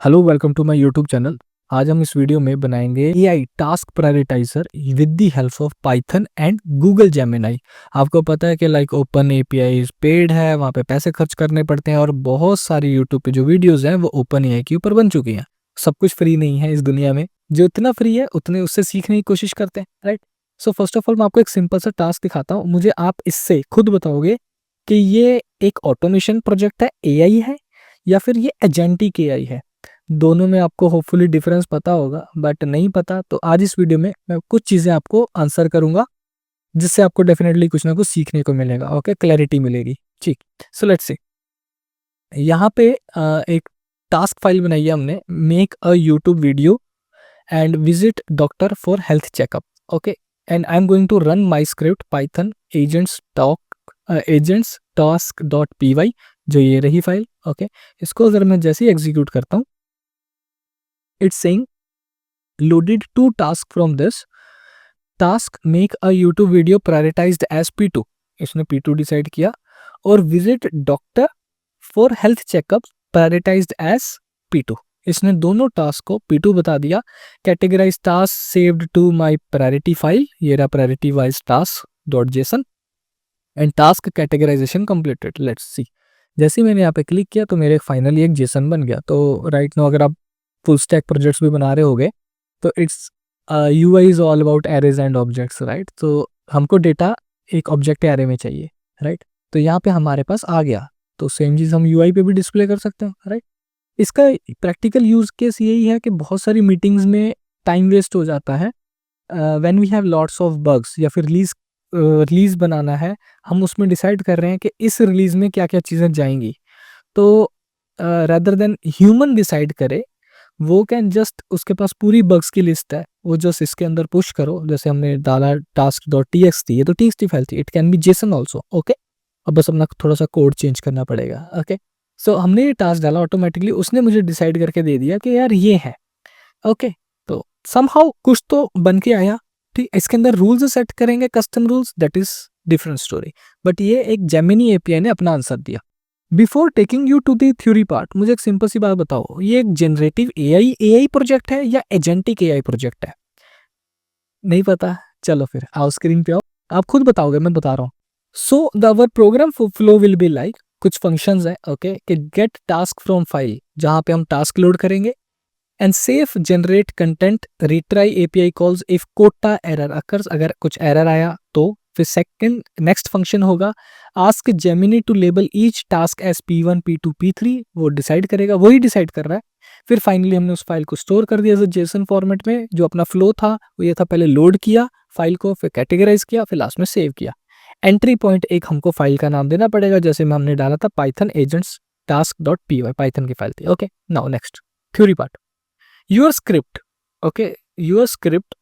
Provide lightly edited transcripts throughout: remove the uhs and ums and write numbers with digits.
Hello welcome to my YouTube channel. आज हम इस वीडियो में बनाएंगे AI task prioritiser with the help of Python and Google Gemini. आपको पता है कि लाइक ओपन एपीआई पेड है, वहाँ पे पैसे खर्च करने पड़ते हैं और बहुत सारी यूट्यूब पे जो वीडियोस हैं वो ओपन एआई के ऊपर बन चुकी हैं। सब कुछ फ्री नहीं है इस दुनिया में, जो इतना फ्री है उतने उससे सीखने की कोशिश करते हैं, right. So first of all मैं आपको एक सिंपल सा टास्क दिखाता हूँ, मुझे आप इससे खुद बताओगे कि ये एक ऑटोमेशन प्रोजेक्ट है, एआई है, या फिर ये एजेंटिक एआई है। दोनों में आपको होपफुली डिफरेंस पता होगा, बट नहीं पता तो आज इस वीडियो में मैं कुछ चीज़ें आपको आंसर करूंगा जिससे आपको डेफिनेटली कुछ ना कुछ सीखने को मिलेगा। ओके, क्लैरिटी मिलेगी। ठीक, सो लेट्स सी। यहाँ पे एक टास्क फाइल बनाई है हमने, make a YouTube video and visit doctor for health checkup. Okay, and I am going to run my script Python agents task dot P y, जो ये रही फाइल। ओके, इसको अगर मैं जैसे ही एग्जीक्यूट करता हूँ, it's saying loaded two tasks from this task, make a YouTube video prioritized as P2। इसने P2 डिसाइड किया, और visit doctor for health checkup prioritized as P2। इसने दोनों टास्क को P2 बता दिया। Categorise task saved to my priority file, ये रहा priority wise task dot JSON, and task categorisation completed. Let's see. जैसे ही मैंने यहाँ पे क्लिक किया तो मेरे फाइनली एक जेसन बन गया। तो राइट नाउ अगर आप फुल स्टैक प्रोजेक्ट्स भी बना रहे होगे तो it's UI is all about arrays and objects, right. तो हमको डेटा एक ऑब्जेक्ट एरे में चाहिए, राइट। तो यहाँ पे हमारे पास आ गया, तो सेम चीज़ हम यूआई पे भी डिस्प्ले कर सकते हैं, राइट। इसका प्रैक्टिकल यूज केस यही है कि बहुत सारी मीटिंग्स में टाइम वेस्ट हो जाता है when we have lots of bugs, या फिर रिलीज बनाना है, हम उसमें डिसाइड कर रहे हैं कि इस रिलीज में क्या क्या चीज़ें जाएंगी। तो रादर देन ह्यूमन डिसाइड करे, वो कैन जस्ट, उसके पास पूरी बग्स की लिस्ट है, वो जस्ट इसके अंदर पुश करो। जैसे हमने डाला टास्क डॉट टी एक्स थी, ये तो टीएक्सटी फाइल थी, it can be Jason also. Okay, अब बस अपना थोड़ा सा कोड चेंज करना पड़ेगा। ओके, सो हमने ये टास्क डाला, ऑटोमेटिकली उसने मुझे डिसाइड करके दे दिया कि यार ये है। ओके, तो समहाउ कुछ तो बन के आया। ठीक, इसके अंदर रूल्स सेट करेंगे, custom rules, that is different story. But ये एक जेमिनी एपीआई ने अपना आंसर दिया। Before taking you to the theory part, मुझे एक सिंपल सी बात बताओ, ये एक जनरेटिव एआई प्रोजेक्ट है या एजेंटिक एआई प्रोजेक्ट है? नहीं पता? चलो फिर आओ स्क्रीन पे आओ, आप खुद बताओगे, मैं बता रहा हूँ। So the our program flow will be like, कुछ फंक्शंस है, ओके, कि गेट टास्क फ्रॉम फाइल, जहां पे हम टास्क लोड करेंगे, and safe generate content, retry API calls if quota error occurs, अगर कुछ एरर आया तो। फिर सेकंड नेक्स्ट फंक्शन होगा ask Gemini to label each task as P1 P2 P3, वो डिसाइड करेगा, वही डिसाइड कर रहा है। फिर फाइनली हमने उस फाइल को स्टोर कर दिया जेसन फॉर्मेट में। जो अपना फ्लो था वो ये था, पहले लोड किया फाइल को, फिर कैटेगराइज किया, फिर लास्ट में सेव किया। एंट्री पॉइंट एक हमको फाइल का नाम देना पड़ेगा, जैसे में हमने डाला था python agents task dot P Y, python की फाइल थी। Okay, now next theory part. Your script, okay, your script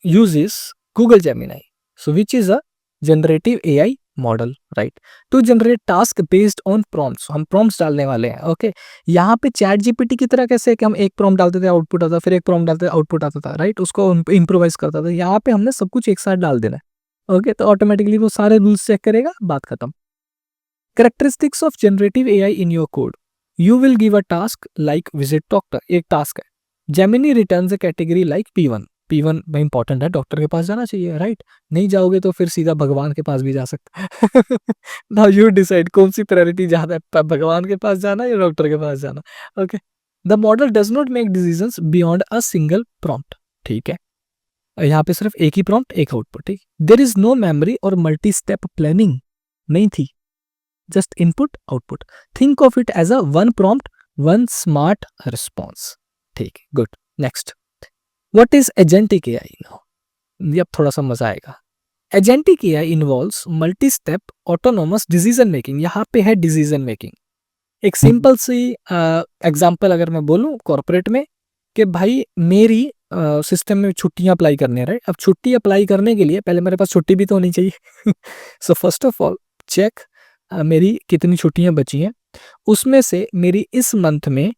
uses Google Gemini, so which is a generative AI model, right, to generate task based on prompts। हम prompts डालने वाले हैं। Okay, यहाँ पे chat GPT की तरह कैसे है कि हम एक प्रॉम्प्ट डालते थे आउटपुट आता, फिर एक प्रॉम्प्ट डालते थे आउटपुट आता था, राइट, उसको इम्प्रोवाइज करता था। यहाँ पे हमने सब कुछ एक साथ डाल देना है। ओके, तो ऑटोमेटिकली वो सारे रूल्स चेक करेगा, बात खत्म। Characteristics of generative AI in your code, you will give a task like visit doctor, एक टास्क है। Gemini returns a category like P1। P1 में इंपॉर्टेंट है, डॉक्टर के पास जाना चाहिए, राइट। नहीं जाओगे तो फिर सीधा भगवान के पास भी जा सकते हैं। नाउ यू डिसाइड कौन सी प्रायोरिटी ज्यादा है, भगवान के पास जाना या डॉक्टर के पास जाना। Okay, the model does not make decisions beyond a single prompt. ठीक है, यहाँ पे सिर्फ एक ही प्रॉम्प्ट, एक आउटपुट। ठीक, देयर इज नो मेमोरी और मल्टी स्टेप प्लानिंग नहीं थी, just input output। think of it as a one prompt one smart response। ठीक है, good. Next, what is agentic AI now? ये अब थोड़ा सा मजा आएगा। agentic AI involves multi step autonomous decision making। यहाँ पे है डिसीजन मेकिंग। एक सिंपल सी एग्जांपल अगर मैं बोलूँ कॉर्पोरेट में, कि भाई मेरी सिस्टम में छुट्टियां अप्लाई करने, राइट। अब छुट्टी अप्लाई करने के लिए पहले मेरे पास छुट्टी भी तो होनी चाहिए। So first of all check मेरी कितनी छुट्टियां बची हैं, उसमें से मेरी इस मंथ में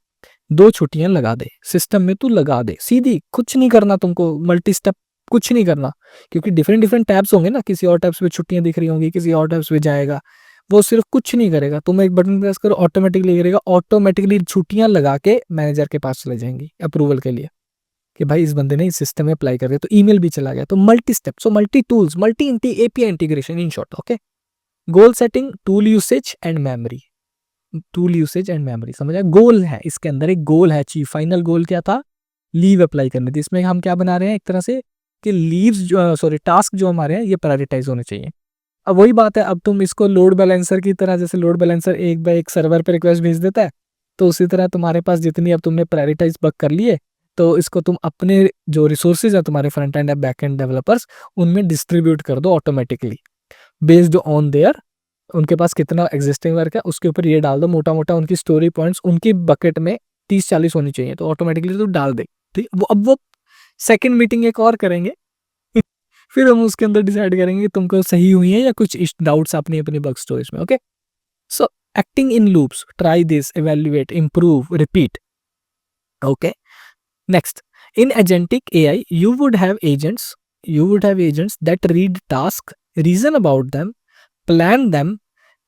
2 छुट्टियां लगा दे, सिस्टम में तू लगा दे सीधी, कुछ नहीं करना तुमको, मल्टी स्टेप कुछ नहीं करना, क्योंकि डिफरेंट डिफरेंट टैब्स होंगे ना, किसी और टैब्स पे छुट्टियां दिख रही होंगी, किसी और टैब्स पे जाएगा, वो सिर्फ कुछ नहीं करेगा, तुम एक बटन प्रेस करो ऑटोमेटिकली करेगा, ऑटोमेटिकली छुट्टियां लगा के मैनेजर के पास चले जाएंगी अप्रूवल के लिए कि भाई इस बंदे ने इस सिस्टम में अप्लाई कर दिया, तो ईमेल भी चला गया। तो multi step, so multi tools, multi API integration in short. Okay, goal setting, tool usage and memory, tool usage and memory समझ आया। गोल है इसके अंदर, एक गोल है, चीफ फाइनल गोल क्या था, लीव अप्लाई करनी थी। इसमें हम क्या बना रहे हैं एक तरह से कि लीव्स जो सॉरी टास्क जो हमारे हैं ये प्रायोरिटाइज होने चाहिए। अब वही बात है, अब तुम इसको लोड बैलेंसर की तरह, जैसे लोड बैलेंसर एक बाय एक सर्वर पे रिक्वेस्ट भेज देता है, तो उसी तरह तुम्हारे पास जितनी अब तुमने प्रायोरिटाइज बग कर लिए, तो इसको तुम अपने जो रिसोर्सेज है तुम्हारे फ्रंट एंड या बैक एंड डेवलपर्स, उनमें डिस्ट्रीब्यूट कर दो ऑटोमेटिकली बेस्ड ऑन देयर, उनके पास कितना एग्जिस्टिंग वर्क है उसके ऊपर ये डाल दो मोटा मोटा उनकी स्टोरी पॉइंट्स, उनकी बकेट में 30-40 होनी चाहिए, तो ऑटोमेटिकली तो डाल दे। ठीक, वो अब वो सेकंड मीटिंग एक और करेंगे फिर हम उसके अंदर डिसाइड करेंगे कि तुमको सही हुई है या कुछ डाउट्स अपनी अपनी बग स्टोरीज में। Okay, so acting in loops, try this, evaluate, improve, repeat. Okay, next, in agentic AI you would have agents that read task, reason about them, plan them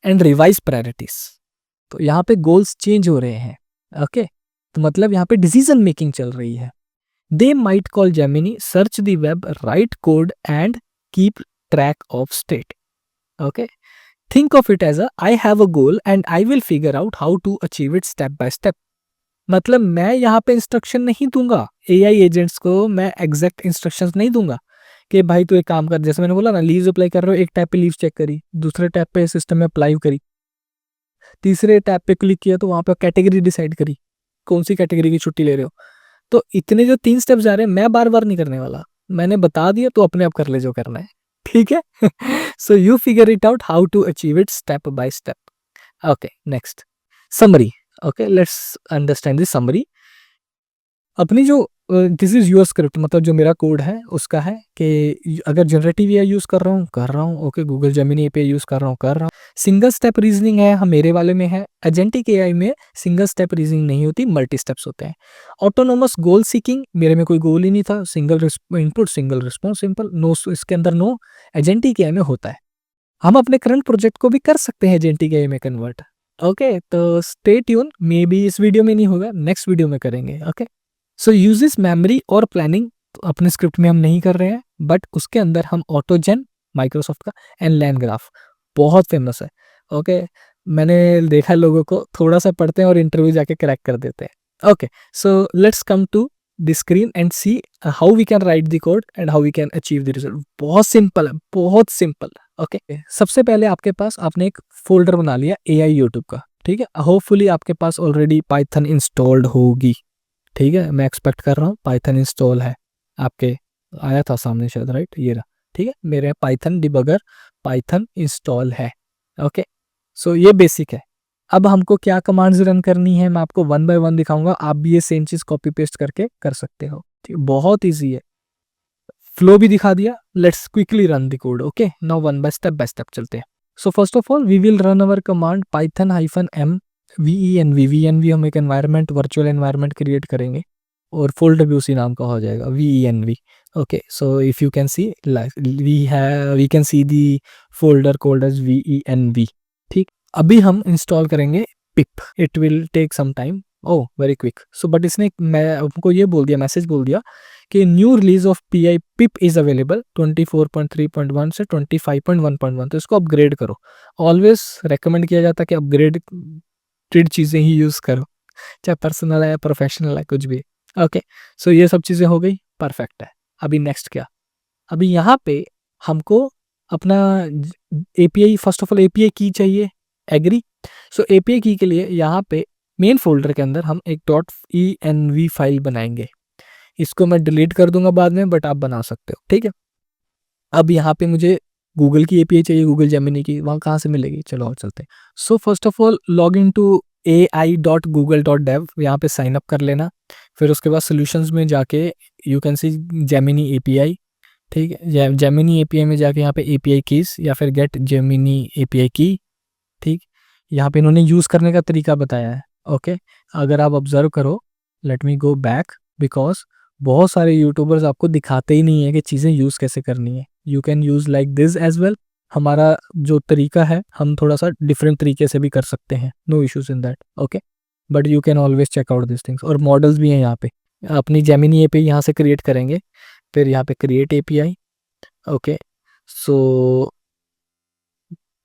and revise priorities। तो यहाँ पे goals change हो रहे हैं। Okay, तो मतलब यहाँ पे डिसीजन मेकिंग चल रही है। They might call Gemini, search the web, write code and keep track of state. Okay, think of it as I have a goal and I will figure out how to achieve it step by step. मतलब मैं यहाँ पे instruction नहीं दूंगा AI agents को, मैं exact instructions नहीं दूंगा कि भाई तू एक काम कर, जैसे मैंने बोला ना लीव्स अप्लाई कर रहे हो, एक टैब पे लीव्स चेक करी, दूसरे टैब पे सिस्टम में अप्लाई करी, तीसरे टैब पे क्लिक किया तो वहां पे कैटेगरी डिसाइड करी कौन सी कैटेगरी की छुट्टी ले रहे हो। तो इतने जो 3 स्टेप्स जा रहे हैं मैं बार बार नहीं करने वाला, मैंने बता दिया तो अपने आप कर ले जो करना है। ठीक है, so you figure it out how to achieve it step by step. Okay, next, summary. Okay, let's understand this summary. अपनी जो दिस इज योर स्क्रिप्ट, मतलब जो मेरा कोड है उसका है कि अगर जनरेटिव एआई यूज कर रहा हूँ, okay, Google Gemini API use कर रहा हूँ, सिंगल स्टेप रीजनिंग है, हम मेरे वाले में है। एजेंटिक एआई में सिंगल स्टेप रीजनिंग नहीं होती, मल्टी स्टेप्स होते हैं। ऑटोनोमस गोल सीकिंग, मेरे में कोई गोल ही नहीं था, single input single response, simple, no इसके अंदर नो। एजेंटिक एआई में होता है, हम अपने करंट प्रोजेक्ट को भी कर सकते हैं एजेंटिक एआई में कन्वर्ट। ओके, तो स्टे ट्यून, मे बी इस वीडियो में नहीं होगा, नेक्स्ट वीडियो में करेंगे। ओके, सो यूजेस मेमोरी और प्लानिंग, तो अपने स्क्रिप्ट में हम नहीं कर रहे हैं, बट उसके अंदर हम ऑटोजेन माइक्रोसॉफ्ट का एंड लैन ग्राफ बहुत फेमस है। ओके, मैंने देखा लोगों को थोड़ा सा पढ़ते हैं और इंटरव्यू जाके क्रैक कर देते हैं। Okay, so let's come to the screen and see how we can write the code and how we can achieve the result. बहुत सिंपल है, बहुत सिंपल। ओके, सबसे पहले आपके पास आपने एक फोल्डर बना लिया एआई यूट्यूब का, ठीक है। होपफुली आपके पास ऑलरेडी पाइथन इंस्टॉल्ड होगी, ठीक है, मैं एक्सपेक्ट कर रहा हूँ पाइथन इंस्टॉल है आपके, आया था सामने शायद, राइट, ये रहा, ठीक है, मेरे पाइथन डिबगर पाइथन इंस्टॉल है। ओके, सो ये बेसिक है। अब हमको क्या कमांड्स रन करनी है मैं आपको 1 बाय 1 दिखाऊंगा, आप भी ये सेम चीज कॉपी पेस्ट करके कर सकते हो, ठीक है, बहुत ईजी है। फ्लो भी दिखा दिया, let's quickly run the code. Okay, now one by step चलते हैं। So first of all we will run our command python -m venv हम एक एनवायरनमेंट वर्चुअल एनवायरनमेंट क्रिएट करेंगे और फोल्डर भी उसी नाम का हो जाएगा venv। Okay, so if you can see we can see the folder called as venv। ठीक, अभी हम इंस्टॉल करेंगे pip, it will take some time, oh very quick. So but इसने मैं आपको ये बोल दिया, मैसेज बोल दिया कि new release of P pip is available 24.3.1 से 25.1.1, तो इसको अपग्रेड करो। ऑलवेज रेकमेंड किया जाता है कि अपग्रेडेड चीज़ें ही यूज़ करो, चाहे पर्सनल है प्रोफेशनल है कुछ भी। ओके, सो ये सब चीज़ें हो गई, परफेक्ट है। अभी नेक्स्ट क्या, अभी यहाँ पे हमको अपना API, first of all API की चाहिए, एग्री। सो एपीआई की के लिए यहाँ पे मेन फोल्डर के अंदर हम एक .env फाइल बनाएंगे, इसको मैं डिलीट कर दूंगा बाद में, बट आप बना सकते हो, ठीक है। अब यहाँ पे मुझे गूगल की एपीआई चाहिए, गूगल जेमिनी की, वहाँ कहाँ से मिलेगी, चलो और चलते हैं। So first of all log in to ai.google.dev, यहाँ पे साइन अप कर लेना, फिर उसके बाद सोल्यूशंस में जाके you can C Gemini API, ठीक है, जेमिनी एपीआई में जाके यहाँ पे एपीआई कीज या फिर गेट जेमिनी एपीआई की, ठीक, यहाँ पे इन्होंने यूज़ करने का तरीका बताया है। ओके, अगर आप ऑब्जर्व करो, let me go back, because बहुत सारे यूट्यूबर्स आपको दिखाते ही नहीं है कि चीज़ें यूज़ कैसे करनी है। You can use like this as well, हमारा जो तरीका है हम थोड़ा सा डिफरेंट तरीके से भी कर सकते हैं, no issues in that, okay, but you can always check out this things. और मॉडल्स भी हैं यहाँ पे, अपनी जेमिनी एपीआई यहाँ से क्रिएट करेंगे, फिर यहाँ पे create API, okay, so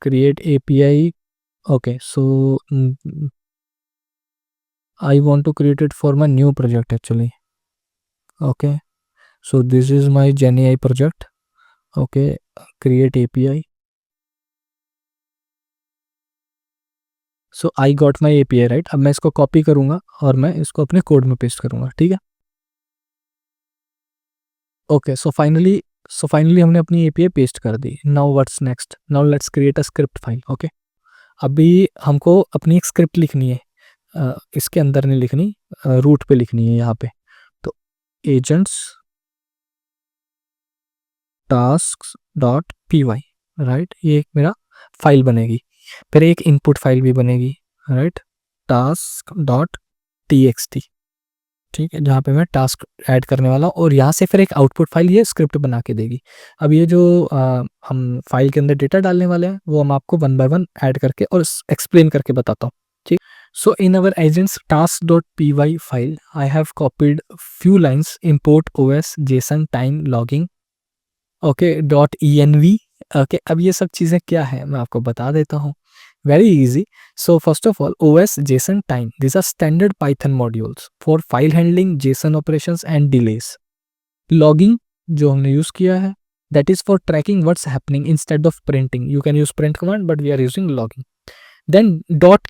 create API, okay, so I want to create it for my new project actually, okay, so this is my GenAI project, okay, create API, so I got my API right। अब मैं इसको copy करूंगा और मैं इसको अपने code में paste करूंगा, ठीक है, ओके, सो फाइनली हमने अपनी API पेस्ट कर दी। Now what's next, now let's create a script file, okay. अभी हमको अपनी एक स्क्रिप्ट लिखनी है, इसके अंदर नहीं लिखनी, रूट पे लिखनी है यहाँ पे। तो एजेंट्स tasks.py, राइट, ये एक मेरा फाइल बनेगी। फिर एक इनपुट फाइल भी बनेगी, राइट, task.txt, ठीक है, जहाँ पे मैं टास्क ऐड करने वाला हूँ, और यहाँ से फिर एक आउटपुट फाइल ये स्क्रिप्ट बना के देगी। अब ये जो हम फाइल के अंदर डेटा डालने वाले हैं वो हम आपको वन बाय वन ऐड करके और एक्सप्लेन करके बताता हूँ, ठीक। So in our agents task.py file I have copied few lines, import os json time logging, okay, .env, okay. अब ये सब चीज़ें क्या है मैं आपको बता देता हूँ, very easy. So first of all os json time, these are standard python modules for file handling, json operations and delays। logging जो हमने यूज़ किया है, that is for tracking what's happening instead of printing, you can use print command but we are using logging। then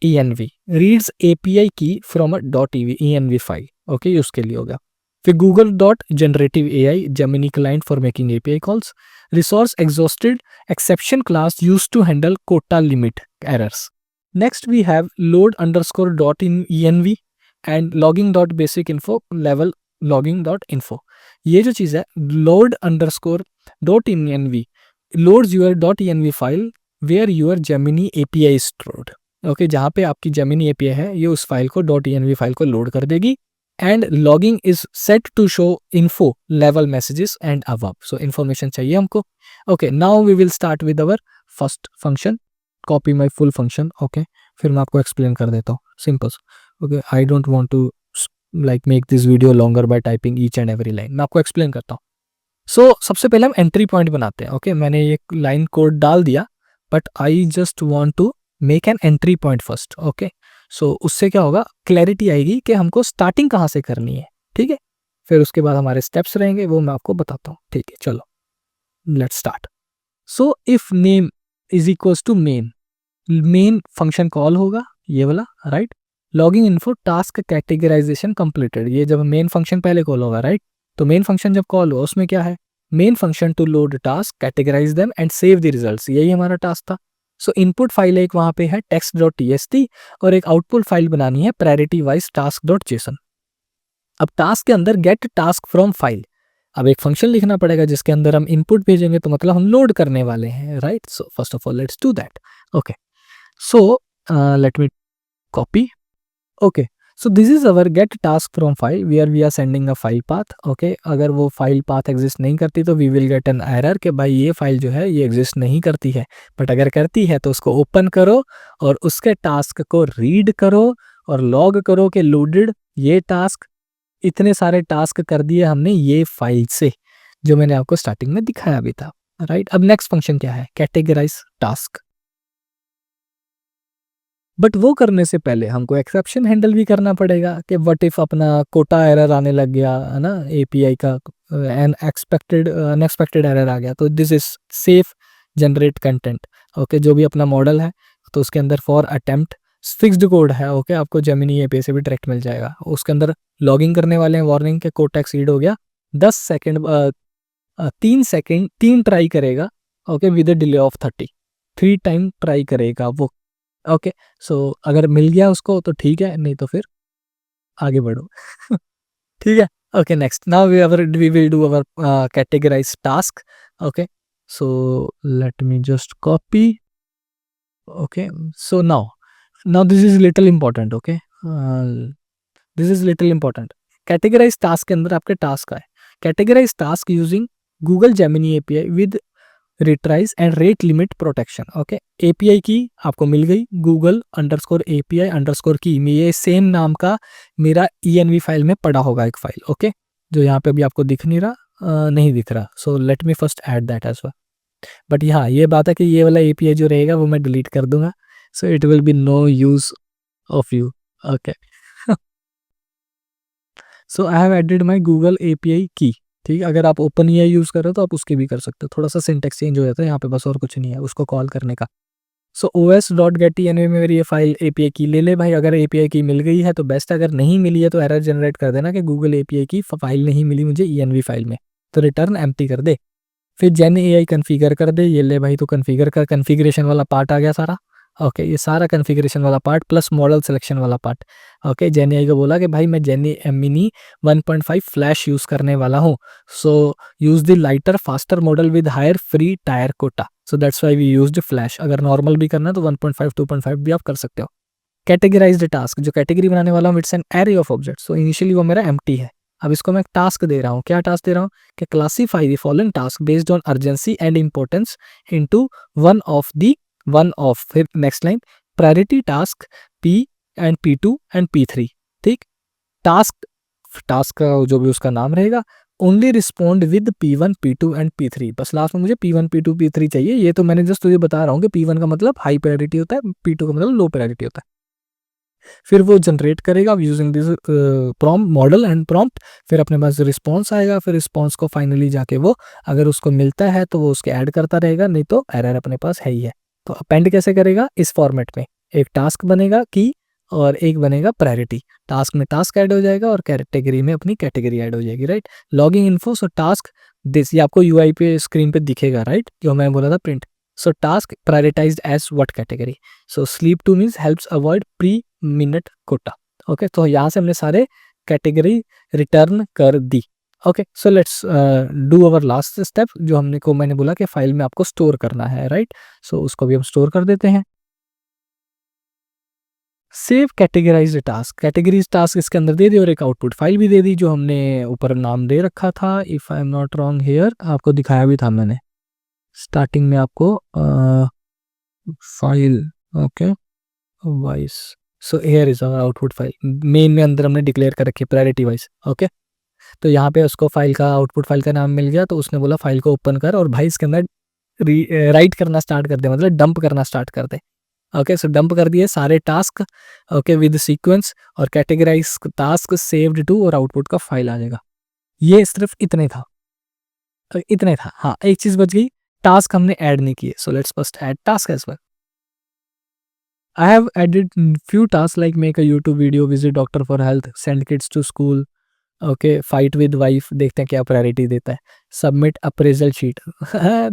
.env reads API key from a .env file, okay, ये उसके लिए होगा। फिर Google dot generative AI Gemini client for making API calls, resource exhausted exception class use to handle quota limit errors. Next we have load underscore dot in env and logging dot basic info level logging dot info. ये जो चीज़ है load underscore dot in env loads your dot env file where your Gemini API is stored, okay, जहाँ पे आपकी Gemini API है ये उस फाइल को .env फाइल को लोड कर देगी। And logging is set to show info level messages and above, so information चाहिए हमको, okay. Now we will start with our first function, copy my full function, okay, फिर मैं आपको explain कर देता हूँ, simple, okay. I don't want to like make this video longer by typing each and every line, मैं आपको explain करता हूँ। सो सबसे पहले हम एंट्री पॉइंट बनाते हैं, ओके, मैंने एक लाइन कोड डाल दिया but I just want to make an entry point first, okay. So उससे क्या होगा, क्लैरिटी आएगी कि हमको स्टार्टिंग कहाँ से करनी है, ठीक है। फिर उसके बाद हमारे स्टेप्स रहेंगे वो मैं आपको बताता हूँ, ठीक है, चलो let's start. So if name is equals to main function call होगा ये वाला, right. Logging info task categorisation completed, ये जब मेन फंक्शन पहले कॉल होगा, राइट। तो मेन फंक्शन जब कॉल हुआ उसमें क्या है, main function to load task categorize them and save the results, यही हमारा टास्क था। सो इनपुट फाइल एक वहां पे है text.txt और एक आउटपुट फाइल बनानी है प्रायोरिटी वाइज task.json। अब टास्क के अंदर गेट टास्क फ्रॉम फाइल, अब एक फंक्शन लिखना पड़ेगा जिसके अंदर हम इनपुट भेजेंगे, तो मतलब हम लोड करने वाले हैं, right. So first of all let's do that, okay. So let me copy, okay. So this is our get task from file where we are sending a file path, okay. अगर वो file path exist नहीं करती तो we will get an error कि भाई ये file जो है ये एग्जिस्ट नहीं करती है, बट अगर करती है तो उसको ओपन करो और उसके टास्क को रीड करो और लॉग करो कि लोडेड ये टास्क, इतने सारे टास्क कर दिए हमने ये फाइल से, जो मैंने आपको स्टार्टिंग में दिखाया भी था, राइट। अब नेक्स्ट फंक्शन क्या है, कैटेगराइज टास्क, बट वो करने से पहले हमको एक्सेप्शन हैंडल भी करना पड़ेगा कि व्हाट इफ अपना कोटा एरर आने लग गया है ना, API का अनएक्सपेक्टेड एरर आ गया, तो this is safe generate content, okay. जो भी अपना मॉडल है तो उसके अंदर फॉर अटेम्प्ट फिक्स्ड कोड है, ओके, आपको जेमिनी API से भी डायरेक्ट मिल जाएगा। उसके अंदर लॉगिंग करने वाले हैं, वार्निंग के कोटा एक्सीड हो गया 10 सेकेंड, 3 सेकेंड 3 ट्राई करेगा, okay, with delay of 3 time try करेगा वो, ओके। सो अगर मिल गया उसको तो ठीक है, नहीं तो फिर आगे बढ़ो ठीक है, okay. Next now we will do our categorise task, okay. So let me just copy, okay. So now this is little important, okay, this is little important. Categorise task के अंदर आपके टास्क आए, categorise task using Google Gemini API with retries and rate limit protection. Okay, API की आपको मिल गई, Google underscore API underscore की, ये same नाम का मेरा ENV फाइल में पड़ा होगा एक फाइल। ओके, जो यहाँ पे अभी आपको दिख नहीं रहा, नहीं दिख रहा, so let me first add that as well. But हाँ, ये बात है कि ये वाला एपीआई जो रहेगा वो मैं डिलीट कर दूंगा, so it will be no use of you. Okay, so I have added my Google API key. ठीक है, अगर आप ओपन EI यूज़ कर रहे हो तो आप उसके भी कर सकते हो, थोड़ा सा सिंटेक्स चेंज हो जाता है यहाँ पे, बस और कुछ नहीं है उसको कॉल करने का। सो os.getEnv में मेरी ये फाइल एपीआई की ले ले भाई, अगर एपीआई की मिल गई है तो बेस्ट, अगर नहीं मिली है तो एरर जनरेट कर देना कि गूगल एपीआई की फाइल नहीं मिली मुझे ENV फाइल में, तो रिटर्न एम्प्टी कर दे। फिर जेन AI कन्फिगर कर दे, ये ले भाई, तो कन्फिगर कर, कन्फिग्रेशन वाला पार्ट आ गया सारा। ओके, ये सारा कन्फिग्रेशन वाला पार्ट प्लस मॉडल सिलेक्शन वाला पार्ट। ओके, जेन AI को बोला कि भाई मैं जेन मिनी 1.5 फ्लैश यूज़ करने वाला हूँ, so use the lighter faster model with higher free tier quota, so that's why we used flash. अगर नॉर्मल भी करना है तो 1.5 2.5 भी आप कर सकते हो। कैटेगराइज्ड टास्क, जो कैटेगरी बनाने वाला हूँ, it's an array of objects, so initially वो मेरा एम्प्टी है। अब इसको मैं टास्क दे रहा हूँ, क्या टास्क दे रहा हूँ कि classify the following task based on urgency and importance into one of, फिर next line, priority task P and P2 and P3। ठीक, टास्क टास्क का जो भी उसका नाम रहेगा, only respond with P1 P2 and P3, बस लास्ट में मुझे P1 P2 P3 चाहिए। ये तो मैंने जस्ट तुझे बता रहा हूँ कि P1 का मतलब हाई प्रायोरिटी होता है, P2 का मतलब लो प्रायोरिटी होता है। फिर वो जनरेट करेगा using this prompt model and prompt, फिर अपने पास रिस्पॉन्स आएगा, फिर रिस्पॉन्स को फाइनली जाके वो अगर उसको मिलता है तो वो उसके ऐड करता रहेगा, नहीं तो एरर अपने पास है ही है। तो अपेंड कैसे करेगा, इस फॉर्मेट में एक टास्क बनेगा की और एक बनेगा प्रायोरिटी, टास्क में टास्क ऐड हो जाएगा और कैटेगरी में अपनी कैटेगरी ऐड हो जाएगी, right. Logging info, so task this, ये आपको UI पे स्क्रीन पे दिखेगा, राइट, जो मैं बोला था print. So task prioritised as what category, so sleep two means helps avoid per minute quota. Okay, तो यहाँ से हमने सारे कैटेगरी रिटर्न कर दी। Okay, so let's do our last step, जो मैंने बोला कि फाइल में आपको स्टोर करना है, राइट। सो उसको भी हम स्टोर कर देते हैं। Save categorised task, categories task इसके अंदर दे दी और एक आउटपुट फाइल भी दे दी, जो हमने ऊपर नाम दे रखा था, if I am not wrong here, आपको दिखाया भी था मैंने स्टार्टिंग में आपको file. Okay, wise, so here is our output file, main में अंदर हमने डिक्लेयर कर रखी है प्रायोरिटी वाइज। ओके, तो यहाँ पे उसको फाइल का आउटपुट फाइल का नाम मिल गया, तो उसने बोला फाइल को ओपन कर और भाई इसके अंदर राइट करना स्टार्ट कर दे, मतलब डंप करना स्टार्ट कर दे। ओके, सो डंप कर दिए सारे टास्क, ओके, विद सीक्वेंस और कैटेगराइज टास्क सेव्ड टू, और आउटपुट का फाइल आ जाएगा। ये सिर्फ इतने था। हाँ, एक चीज बच गई, टास्क हमने ऐड नहीं किए, so let's first add task as well. I have added few tasks like make a YouTube video, visit doctor for health, send kids to school, okay, fight with wife, देखते हैं क्या priority देता है, submit appraisal sheet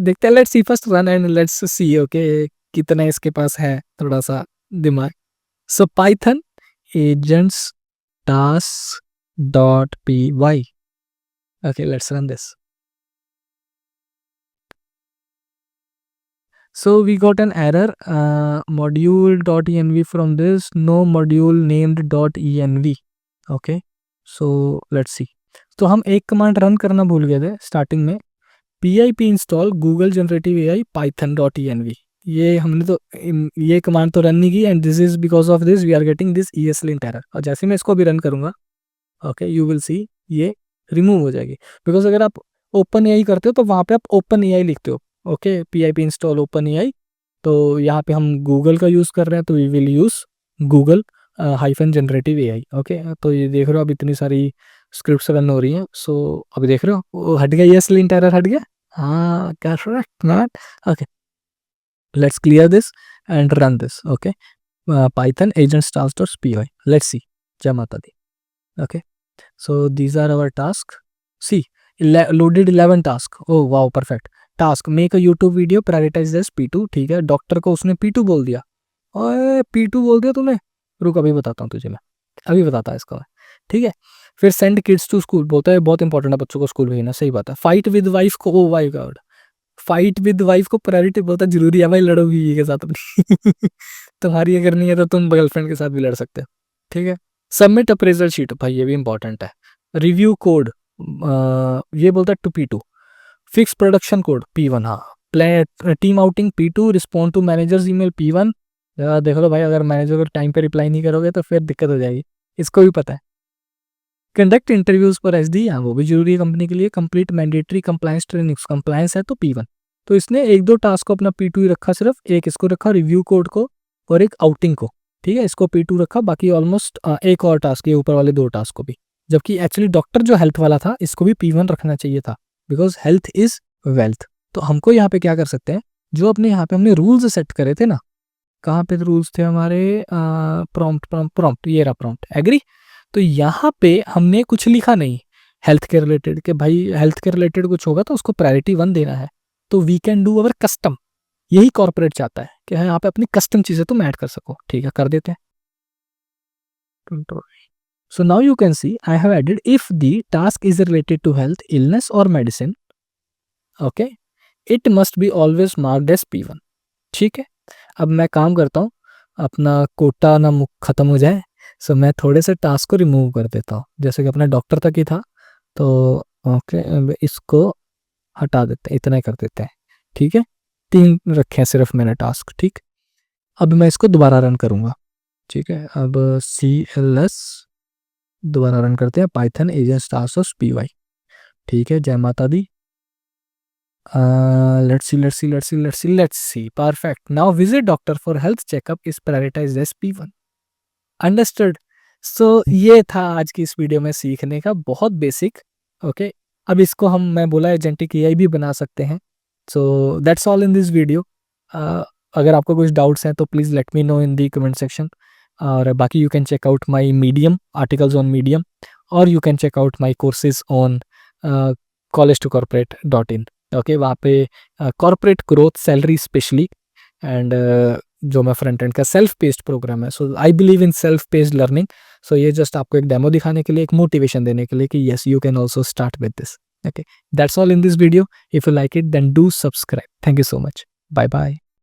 देखते हैं, let's see first run and let's see, okay, कितना इसके पास है थोड़ा सा दिमाग। So Python agents task dot py, okay, let's run this. So we got an error, module.env from this, no module named .env. Okay, so let's see. तो हम एक command run करना भूल गए थे स्टार्टिंग में, pip install Google generative AI python.env, ये हमने तो ये कमांड तो रन नहीं की, and this is because of this we are getting this ESLint error. और जैसे मैं इसको भी रन करूंगा, ओके, यू विल सी ये रिमूव हो जाएगी, बिकॉज अगर आप ओपन AI करते हो तो वहाँ पे आप ओपन AI लिखते हो। Okay, pip install open AI, तो यहाँ पे हम गूगल का यूज़ कर रहे हैं, तो we will use Google hyphen generative AI। Okay, तो ये देख रहे हो अब इतनी सारी स्क्रिप्ट्स रन हो रही हैं, सो अभी देख रहे हो वो हट गया, ESLint एरर हट गया। हाँ, correct not. Okay, let's clear this and run this. Okay, Python agent task dot py, let's see, जय माता दी। Okay, so these are our task. See, loaded 11 task. Oh wow, perfect. Task make a YouTube video, prioritize this P2, ठीक है, doctor को उसने P2 बोल दिया, ओए P2 बोल दिया तूने, रुक अभी बताता हूँ तुझे मैं, अभी बताता है इसका मैं, ठीक है। फिर सेंड किड्स टू स्कूल बोलता है, बहुत इंपॉर्टेंट है बच्चों को स्कूल भेजना, सही बात है। फाइट विद वाइफ को, oh my God, fight with wife को प्रायोरिटी बोलता है, जरूरी है भाई, लड़ो बीवी के साथ अपनी तुम्हारी अगर नहीं है तो तुम गर्लफ्रेंड के साथ भी लड़ सकते हो, ठीक है। सबमिट अप्रेजल शीट, भाई ये भी इंपॉर्टेंट है। रिव्यू कोड, ये बोलता है to P2, fix production code P1, हाँ team outing P2, respond to managers email P1। देख लो भाई, अगर मैनेजर को टाइम पे रिप्लाई नहीं करोगे तो फिर दिक्कत हो जाएगी, इसको भी पता है। कंडक्ट इंटरव्यूज पर SD, हाँ वो भी जरूरी है कंपनी के लिए। Complete mandatory compliance trainings, compliance है तो P1। तो इसने 1-2 टास्क को अपना P2 ही रखा, सिर्फ एक इसको रखा रिव्यू कोड को और एक आउटिंग को, ठीक है, इसको P2 रखा। बाकी ऑलमोस्ट एक और टास्क, ये ऊपर वाले 2 टास्क को भी। जबकि एक्चुअली डॉक्टर जो हेल्थ वाला था इसको भी P1 रखना चाहिए था, बिकॉज हेल्थ इज वेल्थ। तो हमको यहाँ पे क्या कर सकते हैं, जो अपने यहाँ पे हमने रूल्स सेट करे थे ना, कहाँ पे रूल्स थे हमारे, प्रॉम्प्ट, ये रहा प्रॉम्प्ट, एग्री। तो यहाँ पे हमने कुछ लिखा नहीं हेल्थ के रिलेटेड, कि भाई हेल्थ के रिलेटेड कुछ होगा तो उसको प्रायोरिटी 1 देना है। तो we can do our custom, यही कॉर्पोरेट चाहता है कि यहाँ पे अपनी कस्टम चीजें तुम ऐड कर सको, ठीक है, कर देते हैं। So now you can see I have added if the task is related to health, illness or medicine, okay, it must be always marked as P1, ठीक है। अब मैं काम करता हूँ, अपना कोटा ना खत्म हो जाए, सो मैं थोड़े से टास्क को रिमूव कर देता हूँ। जैसे कि अपना डॉक्टर तक ही था, तो ओके इसको हटा देते हैं, इतना ही कर देते हैं, ठीक है। 3 रखे हैं सिर्फ मैंने टास्क, ठीक। अब मैं इसको दोबारा रन करूँगा, ठीक है। अब CLS दोबारा रन करते हैं, पाइथन एजेंट टास्क PY, ठीक है। जय माता दी। let's see, perfect। now visit doctor for health checkup is prioritized as P1, understood। so ये था आज की इस वीडियो में सीखने का, बहुत बेसिक, ओके। अब इसको मैं बोला एजेंटिक AI भी बना सकते हैं। So that's all in this video. अगर आपको कुछ डाउट्स हैं तो please let me know in the comment section. और बाकी you can check out my Medium articles on Medium, और you can check out my courses on college2corporate.in, okay. वहाँ पे corporate growth, salary specially, and जो मैं front end का self paced programme है। So I believe in self paced learning. So ये just आपको एक डेमो दिखाने के लिए, एक मोटिवेशन देने के लिए कि yes you can also start with this, okay. That's all in this video. If you like it then do subscribe. Thank you so much, bye bye.